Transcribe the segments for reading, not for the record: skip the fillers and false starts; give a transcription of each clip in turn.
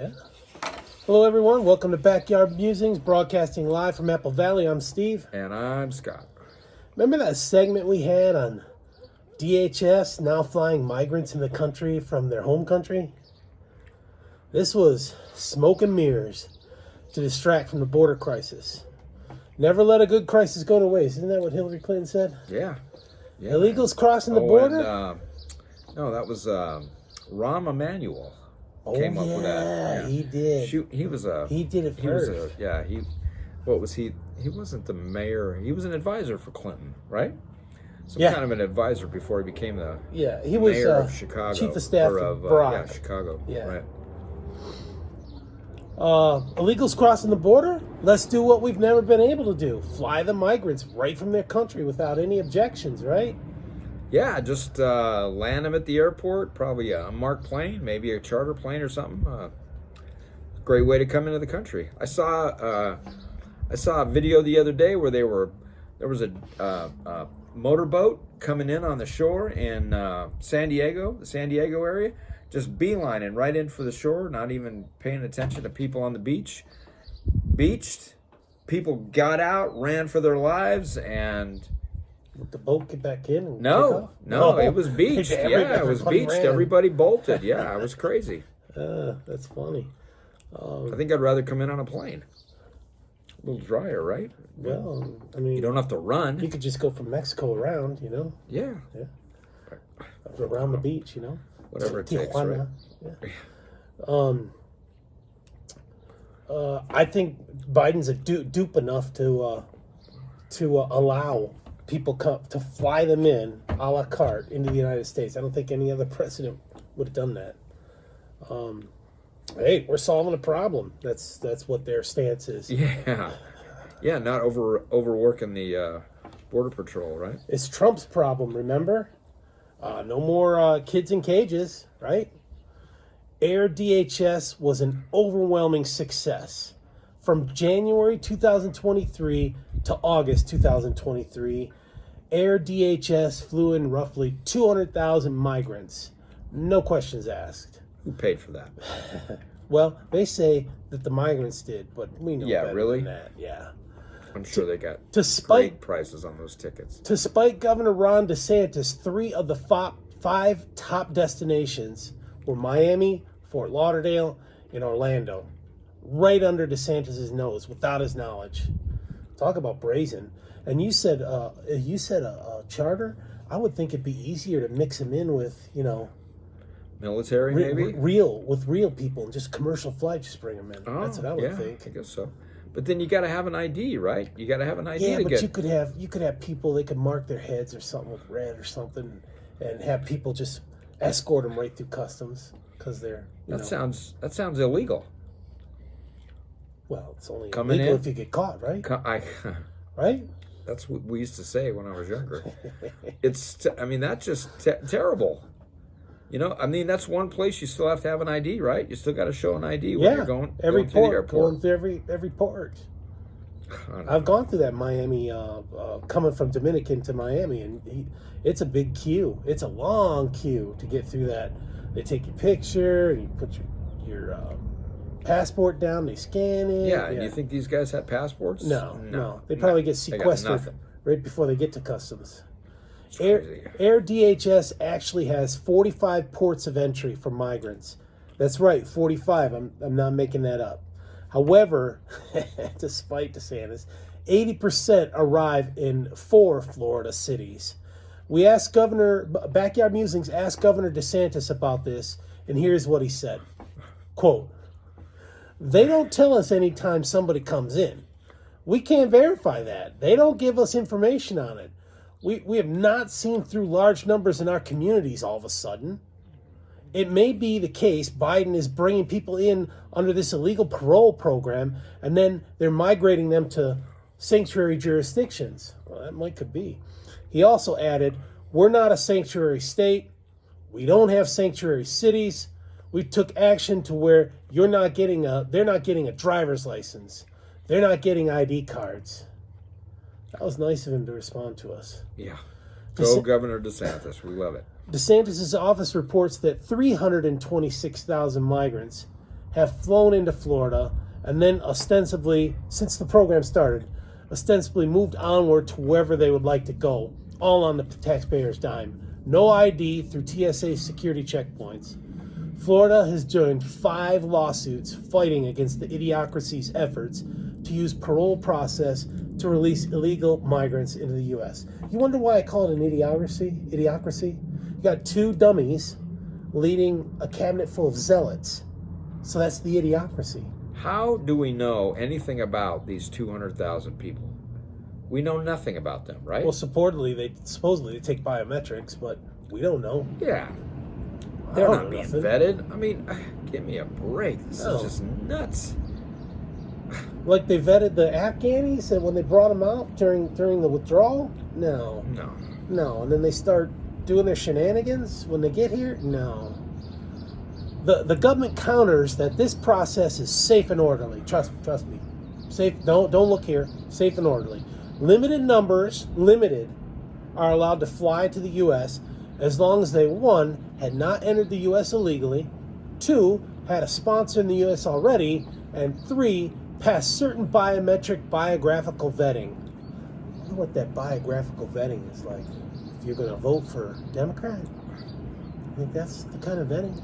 Yeah. Hello, everyone. Welcome to Backyard Musings, broadcasting live from Apple Valley. I'm Steve. And I'm Scott. Remember that segment we had on DHS now flying migrants in the country from their home country? This was smoke and mirrors to distract from the border crisis. Never let a good crisis go to waste. Isn't that what Hillary Clinton said? Yeah. Illegals crossing the border? And, no, that was Rahm Emanuel. Came up with that. Yeah, he did. He did it first. What was he? He wasn't the mayor. He was an advisor for Clinton, right? Some Yeah. kind of an advisor before he became the he was mayor of Chicago. Chief of staff of Brock. Chicago. Yeah. Right. Illegals crossing the border? Let's do what we've never been able to do. Fly the migrants right from their country without any objections, right? Yeah, just land them at the airport, probably a marked plane, maybe a charter plane or something. Great way to come into the country. I saw a video the other day where there was a motorboat coming in on the shore in the San Diego area, just beelining right in for the shore, not even paying attention to people on the beach. Beached, people got out, ran for their lives, and Would the boat get back in? And no, it was beached. It was beached. Ran. Everybody bolted. Yeah, it was crazy. That's funny. I think I'd rather come in on a plane. A little drier, right? Well, I mean, You don't have to run. you could just go from Mexico around, Yeah. around the beach, Whatever it takes, right? Yeah. I think Biden's a dupe enough to allow people to fly them in a la carte into the United States. I don't think any other president would have done that. Hey, we're solving a problem. That's what their stance is. Yeah, not overworking the border patrol, right? It's Trump's problem, remember? No more kids in cages, right? Air DHS was an overwhelming success. From January 2023 to August 2023, Air DHS flew in roughly 200,000 migrants. No questions asked. Who paid for that? Well, they say that the migrants did, but we know better really? than that. Yeah. I'm sure they got Despite great prices on those tickets. To spite Governor Ron DeSantis, 3 of the 5 top destinations were Miami, Fort Lauderdale, and Orlando, right under DeSantis' nose, without his knowledge. Talk about brazen. And you said a charter. I would think it'd be easier to mix him in with Military, maybe? real people, and just commercial flight. Just bring them in. Oh, That's what I would think. I guess so. But then you got to have an ID, right? You got to have an ID. Yeah, but you could have people. They could mark their heads or something with red or something, and have people just escort them right through customs because they're. That sounds illegal. Well, it's only Coming illegal in? if you get caught, right? Right? That's what we used to say when I was younger. That's just terrible. That's one place you still have to have an ID, right? You still got to show an ID when you're going through the airport. Going through every port. I've gone through that Miami, coming from Dominican to Miami, and it's a big queue. It's a long queue to get through that. They take your picture, and you put your passport down, they scan it. Yeah, and you think these guys have passports? No. They probably get sequestered right before they get to customs. Air DHS actually has 45 ports of entry for migrants. That's right, 45. I'm not making that up. However, despite DeSantis, 80% arrive in 4 Florida cities. We asked Backyard Musings asked Governor DeSantis about this, and here's what he said. Quote, "They don't tell us anytime somebody comes in. We can't verify that. They don't give us information on it. We have not seen through large numbers in our communities all of a sudden. It may be the case Biden is bringing people in under this illegal parole program, and then they're migrating them to sanctuary jurisdictions." Well, that could be. He also added, "We're not a sanctuary state. We don't have sanctuary cities. We took action to where they're not getting a driver's license. They're not getting ID cards." That was nice of him to respond to us. Yeah. Go Governor DeSantis. We love it. DeSantis' office reports that 326,000 migrants have flown into Florida and then ostensibly, since the program started, ostensibly moved onward to wherever they would like to go, all on the taxpayers' dime. No ID through TSA security checkpoints. Florida has joined 5 lawsuits fighting against the idiocracy's efforts to use parole process to release illegal migrants into the U.S. You wonder why I call it an idiocracy? You got 2 dummies leading a cabinet full of zealots. So that's the idiocracy. How do we know anything about these 200,000 people? We know nothing about them, right? Well, supposedly they take biometrics, but we don't know. Yeah. They're not being vetted. I mean, give me a break. This is just nuts. Like they vetted the Afghanis and when they brought them out during the withdrawal? No. And then they start doing their shenanigans when they get here? No. The government counters that this process is safe and orderly. Trust me. Safe. Don't look here. Safe and orderly. Limited numbers, are allowed to fly to the U.S. as long as they, 1, had not entered the U.S. illegally, 2, had a sponsor in the U.S. already, and 3, passed certain biographical vetting. I wonder what that biographical vetting is like. If you're going to vote for Democrat, I think that's the kind of vetting.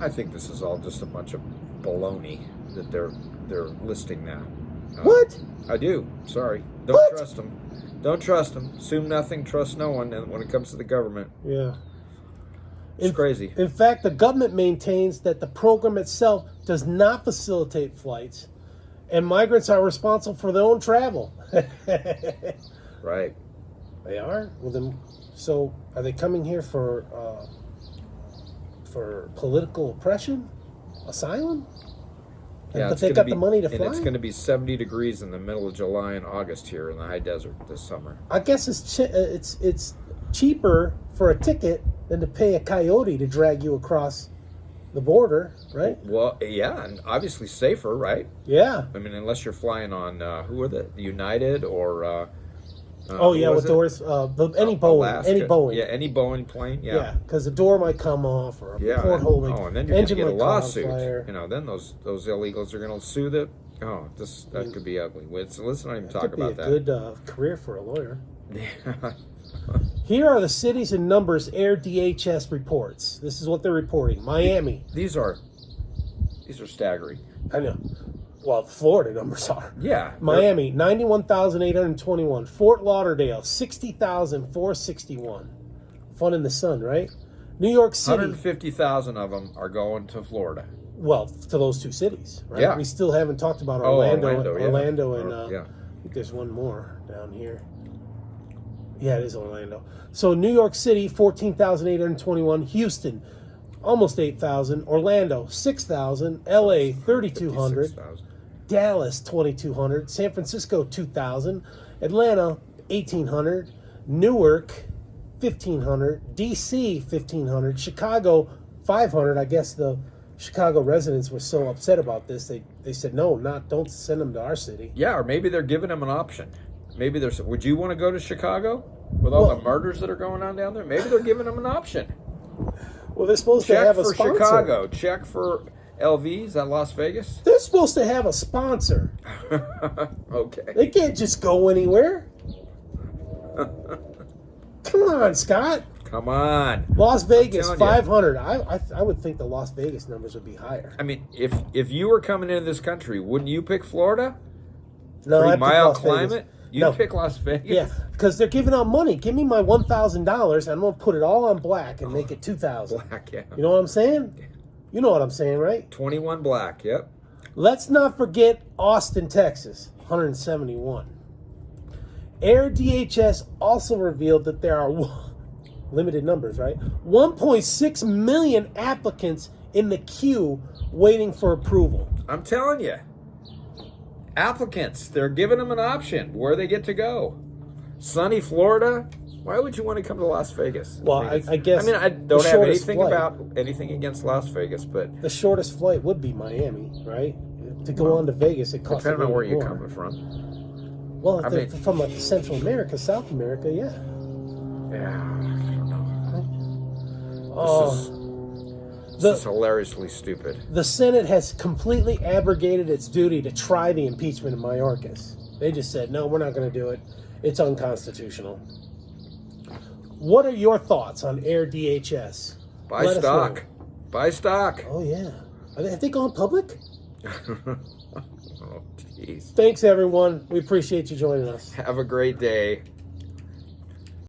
I think this is all just a bunch of baloney that they're listing now. What? I do. Sorry. Don't trust them. Don't trust them. Assume nothing, trust no one when it comes to the government. Yeah. It's crazy. In fact, the government maintains that the program itself does not facilitate flights, and migrants are responsible for their own travel. Right. They are? Well, then, so are they coming here for political oppression? Asylum? Yeah, but they got the money to fly? And it's going to be 70 degrees in the middle of July and August here in the high desert this summer. I guess it's cheaper for a ticket than to pay a coyote to drag you across the border, right? Well, yeah, and obviously safer, right? Yeah. I mean, unless you're flying on, who are the United or... with doors. Any Boeing. Alaska. Any Boeing. Yeah, any Boeing plane. Yeah, because the door might come off or a porthole. And then you're going to get a lawsuit. Then those illegals are going to sue the. That could be ugly. Let's not even talk about that. Could be a good career for a lawyer. Yeah. Here are the cities and numbers Air DHS reports. This is what they're reporting. Miami. These are staggering. I know. Well, Florida numbers are. Yeah. Miami, 91,821. Fort Lauderdale, 60,461. Fun in the sun, right? New York City. 150,000 of them are going to Florida. Well, to those 2 cities, right? Yeah. We still haven't talked about Orlando and yeah. I think there's one more down here. Yeah, it is Orlando. So New York City, 14,821. Houston, almost 8,000. Orlando, 6,000. LA, 3,200. Dallas, 2,200. San Francisco, 2,000. Atlanta, 1,800. Newark, 1,500. DC, 1,500. Chicago, 500. I guess the Chicago residents were so upset about this, they said, don't send them to our city. Yeah, or maybe they're giving them an option. Maybe would you want to go to Chicago with all the murders that are going on down there? Maybe they're giving them an option. Well, they're supposed to have a sponsor. Check for Chicago. Check for LVs at Las Vegas. They're supposed to have a sponsor. Okay. They can't just go anywhere. Come on, Scott. Come on. Las Vegas, 500. I would think the Las Vegas numbers would be higher. I mean, if you were coming into this country, wouldn't you pick Florida? No, I'd pick Las climate? Vegas. You'd pick Las Vegas? Yeah, because they're giving out money. Give me my $1,000, I'm going to put it all on black and make it $2,000. Black, yeah. You know what I'm saying? You know what I'm saying, right? 21 black, yep. Let's not forget Austin, Texas, 171. Air DHS also revealed that there are limited numbers, right? 1.6 million applicants in the queue waiting for approval. I'm telling you. Applicants, they're giving them an option where they get to go. Sunny Florida. Why would you want to come to Las Vegas? Well, I guess. I mean, I don't have anything against Las Vegas, but the shortest flight would be Miami, right? To go on to Vegas, it costs. Depending on where you're coming from. Well, if they're from like Central America, South America, yeah. Yeah, I don't know. This is hilariously stupid. The Senate has completely abrogated its duty to try the impeachment of Mayorkas. They just said, no, we're not going to do it. It's unconstitutional. What are your thoughts on Air DHS? Buy stock. Buy stock. Oh, yeah. Have they gone public? Oh, jeez. Thanks, everyone. We appreciate you joining us. Have a great day.